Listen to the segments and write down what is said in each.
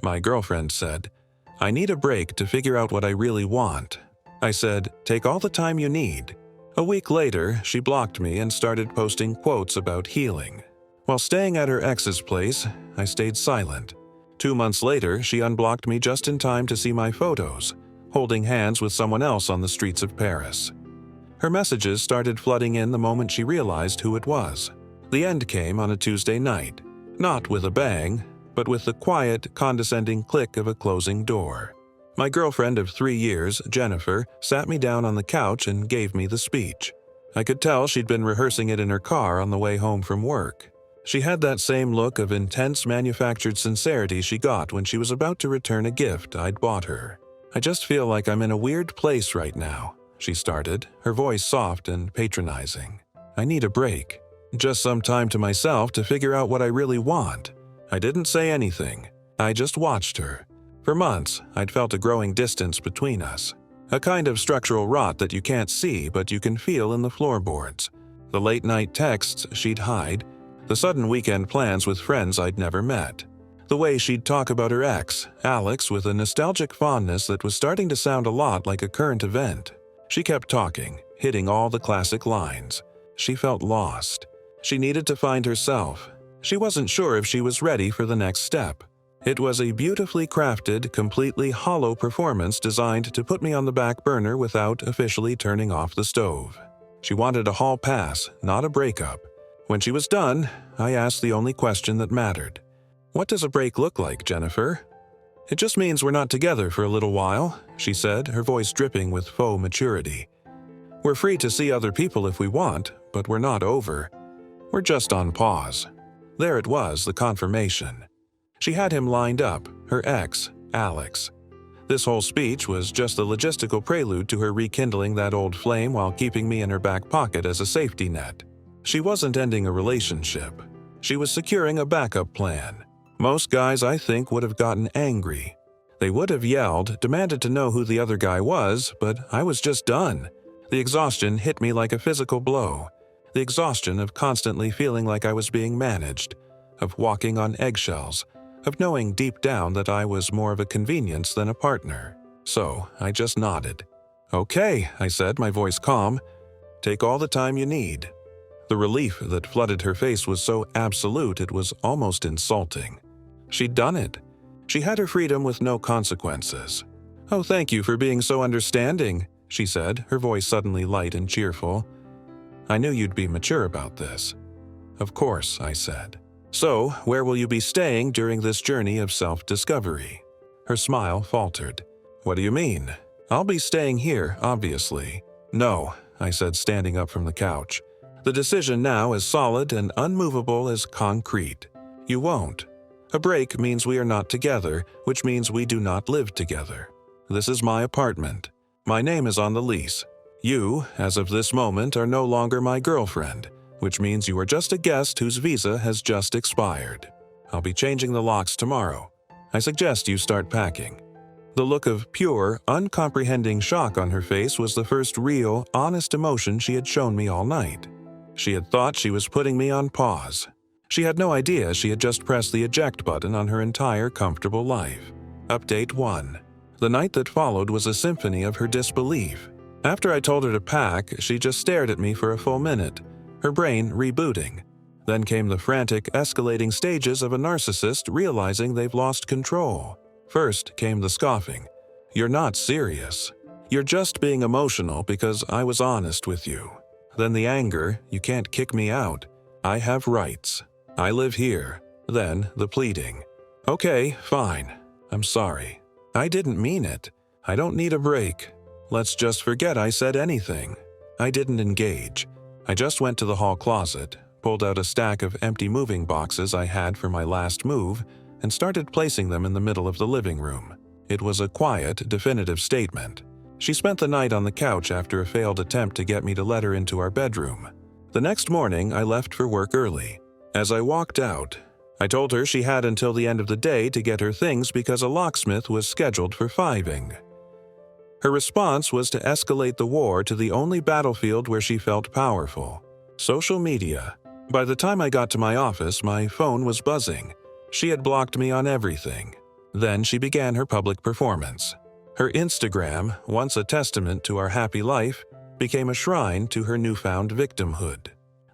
My girlfriend said, "I need a break to figure out what I really want." I said, "Take all the time you need." A week later, she blocked me and started posting quotes about healing. While staying at her ex's place, I stayed silent. 2 months later, she unblocked me just in time to see my photos, holding hands with someone else on the streets of Paris. Her messages started flooding in the moment she realized who it was. The end came on a Tuesday night, not with a bang, but with the quiet, condescending click of a closing door. My girlfriend of 3 years, Jennifer, sat me down on the couch and gave me the speech. I could tell she'd been rehearsing it in her car on the way home from work. She had that same look of intense manufactured sincerity she got when she was about to return a gift I'd bought her. "I just feel like I'm in a weird place right now," she started, her voice soft and patronizing. "I need a break. Just some time to myself to figure out what I really want." I didn't say anything. I just watched her. For months, I'd felt a growing distance between us. A kind of structural rot that you can't see but you can feel in the floorboards. The late-night texts she'd hide, the sudden weekend plans with friends I'd never met. The way she'd talk about her ex, Alex, with a nostalgic fondness that was starting to sound a lot like a current event. She kept talking, hitting all the classic lines. She felt lost. She needed to find herself. She wasn't sure if she was ready for the next step. It was a beautifully crafted, completely hollow performance designed to put me on the back burner without officially turning off the stove. She wanted a hall pass, not a breakup. When she was done, I asked the only question that mattered. "What does a break look like, Jennifer?" "It just means we're not together for a little while," she said, her voice dripping with faux maturity. "We're free to see other people if we want, but we're not over. We're just on pause." There it was, the confirmation. She had him lined up, her ex, Alex. This whole speech was just the logistical prelude to her rekindling that old flame while keeping me in her back pocket as a safety net. She wasn't ending a relationship. She was securing a backup plan. Most guys, I think, would have gotten angry. They would have yelled, demanded to know who the other guy was, but I was just done. The exhaustion hit me like a physical blow. The exhaustion of constantly feeling like I was being managed, of walking on eggshells, of knowing deep down that I was more of a convenience than a partner. So I just nodded. "Okay," I said, my voice calm. "Take all the time you need." The relief that flooded her face was so absolute it was almost insulting. She'd done it. She had her freedom with no consequences. "Oh, thank you for being so understanding," she said, her voice suddenly light and cheerful. "I knew you'd be mature about this." "Of course," I said. "So, where will you be staying during this journey of self-discovery?" Her smile faltered. "What do you mean? I'll be staying here, obviously." "No," I said, standing up from the couch. "The decision now is solid and unmovable as concrete. You won't. A break means we are not together, which means we do not live together. This is my apartment. My name is on the lease. You, as of this moment, are no longer my girlfriend, which means you are just a guest whose visa has just expired. I'll be changing the locks tomorrow. I suggest you start packing." The look of pure, uncomprehending shock on her face was the first real, honest emotion she had shown me all night. She had thought she was putting me on pause. She had no idea she had just pressed the eject button on her entire comfortable life. Update 1. The night that followed was a symphony of her disbelief. After I told her to pack, she just stared at me for a full minute, her brain rebooting. Then came the frantic, escalating stages of a narcissist realizing they've lost control. First came the scoffing. "You're not serious. You're just being emotional because I was honest with you." Then the anger, "You can't kick me out. I have rights. I live here." Then the pleading. "Okay, fine. I'm sorry. I didn't mean it. I don't need a break. Let's just forget I said anything." I didn't engage. I just went to the hall closet, pulled out a stack of empty moving boxes I had for my last move, and started placing them in the middle of the living room. It was a quiet, definitive statement. She spent the night on the couch after a failed attempt to get me to let her into our bedroom. The next morning, I left for work early. As I walked out, I told her she had until the end of the day to get her things because a locksmith was scheduled for 5-ing. Her response was to escalate the war to the only battlefield where she felt powerful: social media. By the time I got to my office, my phone was buzzing. She had blocked me on everything. Then she began her public performance. Her Instagram, once a testament to our happy life, became a shrine to her newfound victimhood.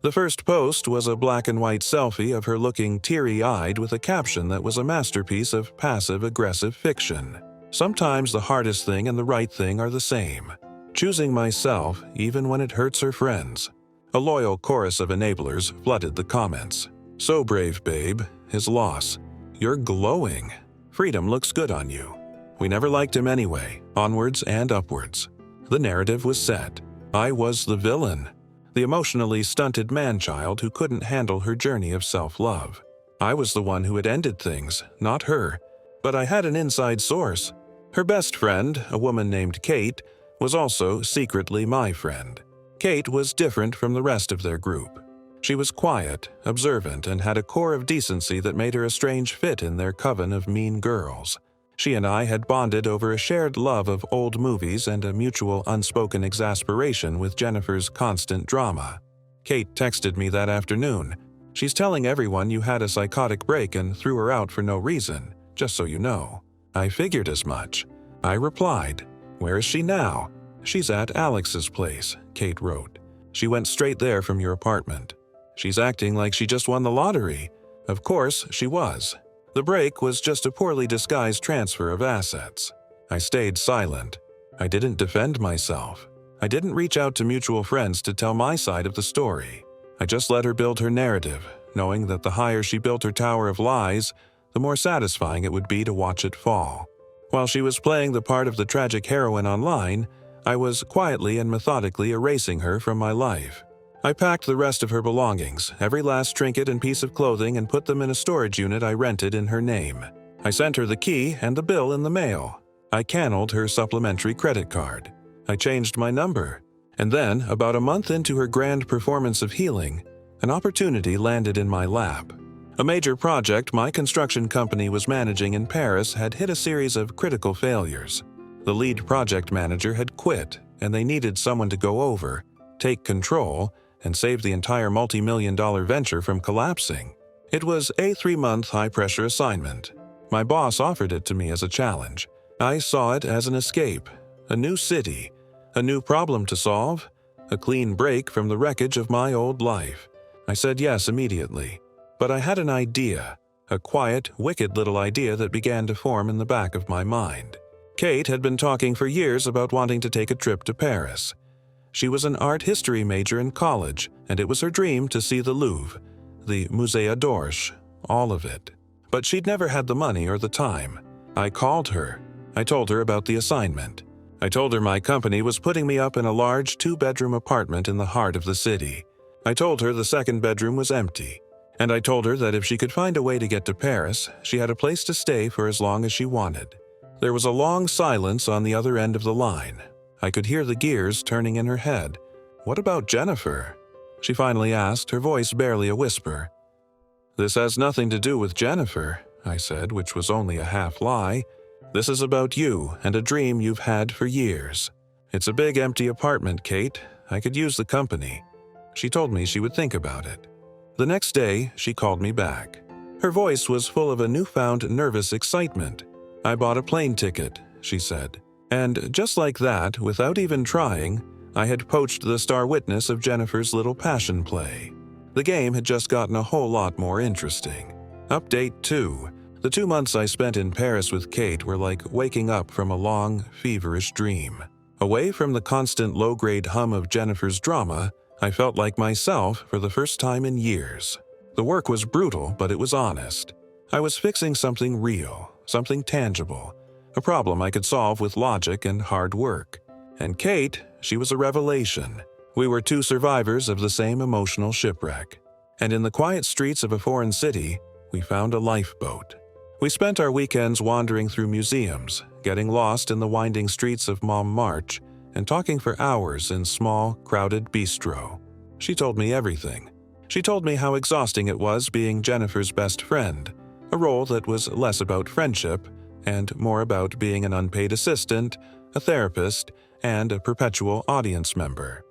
The first post was a black and white selfie of her looking teary-eyed with a caption that was a masterpiece of passive-aggressive fiction. Sometimes the hardest thing and the right thing are the same. Choosing myself even when it hurts her friends. A loyal chorus of enablers flooded the comments. So brave, babe. His loss. You're glowing. Freedom looks good on you. We never liked him anyway. Onwards and upwards. The narrative was set. I was the villain. The emotionally stunted man-child who couldn't handle her journey of self-love. I was the one who had ended things, not her. But I had an inside source. Her best friend, a woman named Kate, was also secretly my friend. Kate was different from the rest of their group. She was quiet, observant, and had a core of decency that made her a strange fit in their coven of mean girls. She and I had bonded over a shared love of old movies and a mutual unspoken exasperation with Jennifer's constant drama. Kate texted me that afternoon. She's telling everyone you had a psychotic break and threw her out for no reason, just so you know. I figured as much. I replied, "Where is she now?" "She's at Alex's place," Kate wrote. "She went straight there from your apartment." "She's acting like she just won the lottery." Of course, she was. The break was just a poorly disguised transfer of assets. I stayed silent. I didn't defend myself. I didn't reach out to mutual friends to tell my side of the story. I just let her build her narrative, knowing that the higher she built her tower of lies, the more satisfying it would be to watch it fall. While she was playing the part of the tragic heroine online, I was quietly and methodically erasing her from my life. I packed the rest of her belongings, every last trinket and piece of clothing, and put them in a storage unit I rented in her name. I sent her the key and the bill in the mail. I canceled her supplementary credit card. I changed my number. And then, about a month into her grand performance of healing, an opportunity landed in my lap. A major project my construction company was managing in Paris had hit a series of critical failures. The lead project manager had quit, and they needed someone to go over, take control, and save the entire multi-million-dollar venture from collapsing. It was a 3-month high-pressure assignment. My boss offered it to me as a challenge. I saw it as an escape, a new city, a new problem to solve, a clean break from the wreckage of my old life. I said yes immediately. But I had an idea, a quiet, wicked little idea that began to form in the back of my mind. Kate had been talking for years about wanting to take a trip to Paris. She was an art history major in college, and it was her dream to see the Louvre, the Musée d'Orsay, all of it. But she'd never had the money or the time. I called her. I told her about the assignment. I told her my company was putting me up in a large 2-bedroom apartment in the heart of the city. I told her the second bedroom was empty. And I told her that if she could find a way to get to Paris, she had a place to stay for as long as she wanted. There was a long silence on the other end of the line. I could hear the gears turning in her head. "What about Jennifer?" she finally asked, her voice barely a whisper. "This has nothing to do with Jennifer," I said, which was only a half lie. "This is about you and a dream you've had for years. It's a big empty apartment, Kate. I could use the company." She told me she would think about it. The next day, she called me back. Her voice was full of a newfound nervous excitement. "I bought a plane ticket," she said. And just like that, without even trying, I had poached the star witness of Jennifer's little passion play. The game had just gotten a whole lot more interesting. Update 2. The 2 months I spent in Paris with Kate were like waking up from a long, feverish dream. Away from the constant low-grade hum of Jennifer's drama, I felt like myself for the first time in years. The work was brutal, but it was honest. I was fixing something real, something tangible, a problem I could solve with logic and hard work. And Kate, she was a revelation. We were 2 survivors of the same emotional shipwreck. And in the quiet streets of a foreign city, we found a lifeboat. We spent our weekends wandering through museums, getting lost in the winding streets of Montmartre, and talking for hours in small, crowded bistro. She told me everything. She told me how exhausting it was being Jennifer's best friend, a role that was less about friendship and more about being an unpaid assistant, a therapist, and a perpetual audience member.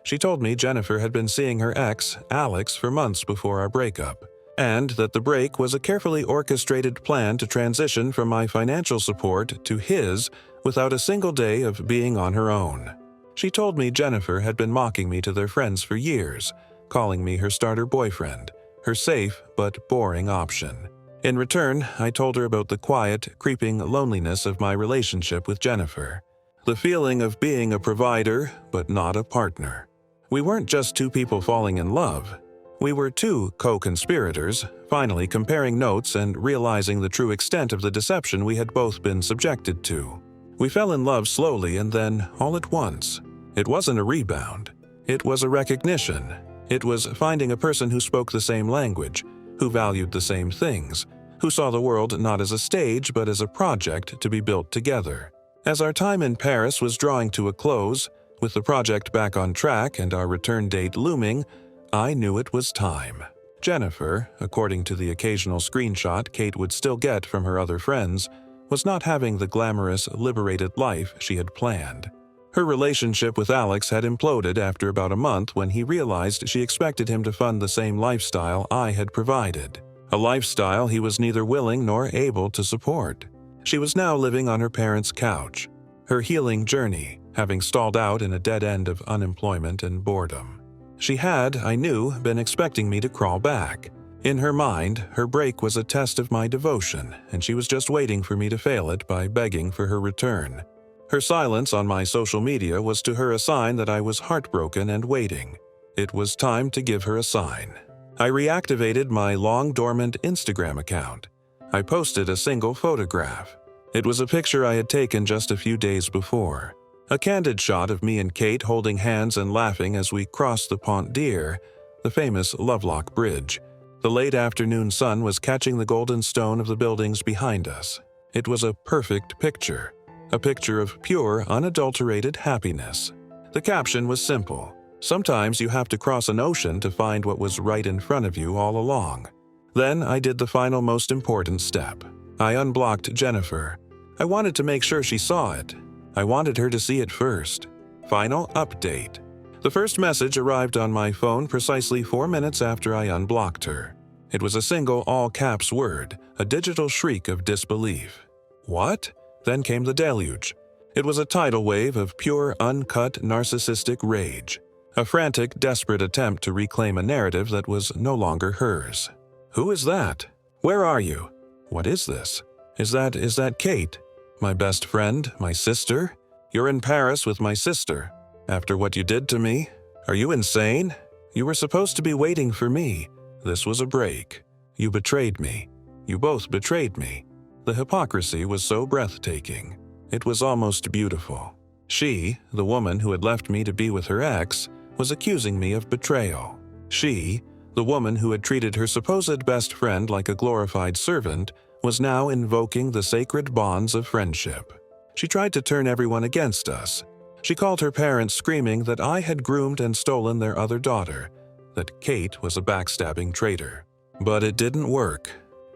She told me Jennifer had been seeing her ex, Alex, for months before our breakup. and that the break was a carefully orchestrated plan to transition from my financial support to his without a single day of being on her own. She told me Jennifer had been mocking me to their friends for years, calling me her starter boyfriend, her safe but boring option. In return, I told her about the quiet, creeping loneliness of my relationship with Jennifer. The feeling of being a provider, but not a partner. We weren't just two people falling in love. We were two co-conspirators, finally comparing notes and realizing the true extent of the deception we had both been subjected to. We fell in love slowly and then, all at once. It wasn't a rebound. It was a recognition. It was finding a person who spoke the same language, who valued the same things, who saw the world not as a stage but as a project to be built together. As our time in Paris was drawing to a close, with the project back on track and our return date looming, I knew it was time. Jennifer, according to the occasional screenshot Kate would still get from her other friends, was not having the glamorous, liberated life she had planned. Her relationship with Alex had imploded after about a month when he realized she expected him to fund the same lifestyle I had provided, a lifestyle he was neither willing nor able to support. She was now living on her parents' couch, her healing journey having stalled out in a dead end of unemployment and boredom. She had, I knew, been expecting me to crawl back. In her mind, her break was a test of my devotion, and she was just waiting for me to fail it by begging for her return. Her silence on my social media was to her a sign that I was heartbroken and waiting. It was time to give her a sign. I reactivated my long-dormant Instagram account. I posted a single photograph. It was a picture I had taken just a few days before. A candid shot of me and Kate holding hands and laughing as we crossed the Pont d'Ir, the famous Lovelock Bridge. The late afternoon sun was catching the golden stone of the buildings behind us. It was a perfect picture, a picture of pure, unadulterated happiness. The caption was simple. Sometimes you have to cross an ocean to find what was right in front of you all along. Then I did the final most important step. I unblocked Jennifer. I wanted to make sure she saw it. I wanted her to see it first. Final update. The first message arrived on my phone precisely 4 minutes after I unblocked her. It was a single all-caps word, a digital shriek of disbelief. What? Then came the deluge. It was a tidal wave of pure, uncut, narcissistic rage. A frantic, desperate attempt to reclaim a narrative that was no longer hers. Who is that? Where are you? What is this? Is that Kate? My best friend? My sister? You're in Paris with my sister. After what you did to me? Are you insane? You were supposed to be waiting for me. This was a break. You betrayed me. You both betrayed me. The hypocrisy was so breathtaking. It was almost beautiful. She, the woman who had left me to be with her ex, was accusing me of betrayal. She, the woman who had treated her supposed best friend like a glorified servant, was now invoking the sacred bonds of friendship. She tried to turn everyone against us. She called her parents screaming that I had groomed and stolen their other daughter, that Kate was a backstabbing traitor. But it didn't work.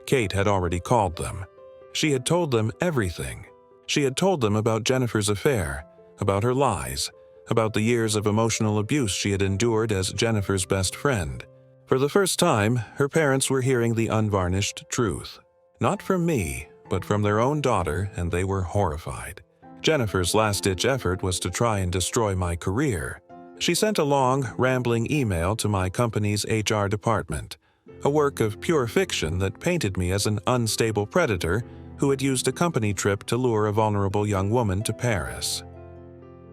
Kate had already called them. She had told them everything. She had told them about Jennifer's affair, about her lies, about the years of emotional abuse she had endured as Jennifer's best friend. For the first time, her parents were hearing the unvarnished truth. Not from me, but from their own daughter, and they were horrified. Jennifer's last-ditch effort was to try and destroy my career. She sent a long, rambling email to my company's HR department, a work of pure fiction that painted me as an unstable predator who had used a company trip to lure a vulnerable young woman to Paris.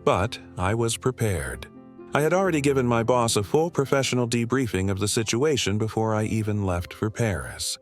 But I was prepared. I had already given my boss a full professional debriefing of the situation before I even left for Paris.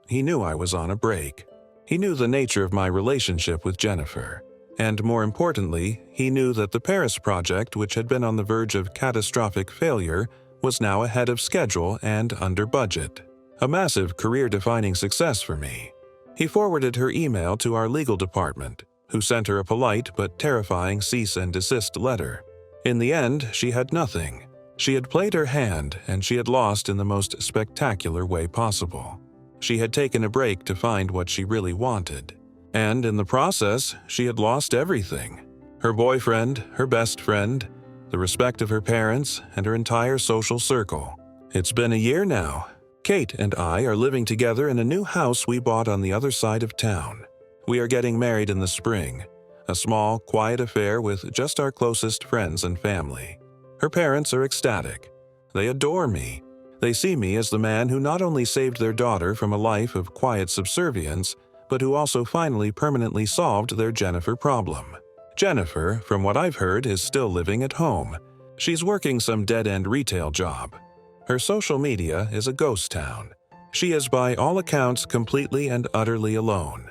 He knew I was on a break. He knew the nature of my relationship with Jennifer. And more importantly, he knew that the Paris project, which had been on the verge of catastrophic failure, was now ahead of schedule and under budget. A massive career-defining success for me. He forwarded her email to our legal department, who sent her a polite but terrifying cease and desist letter. In the end, she had nothing. She had played her hand, and she had lost in the most spectacular way possible. She had taken a break to find what she really wanted. And in the process, she had lost everything. Her boyfriend, her best friend, the respect of her parents, and her entire social circle. It's been a year now. Kate and I are living together in a new house we bought on the other side of town. We are getting married in the spring, a small, quiet affair with just our closest friends and family. Her parents are ecstatic. They adore me. They see me as the man who not only saved their daughter from a life of quiet subservience, but who also finally permanently solved their Jennifer problem. Jennifer, from what I've heard, is still living at home. She's working some dead-end retail job. Her social media is a ghost town. She is by all accounts completely and utterly alone.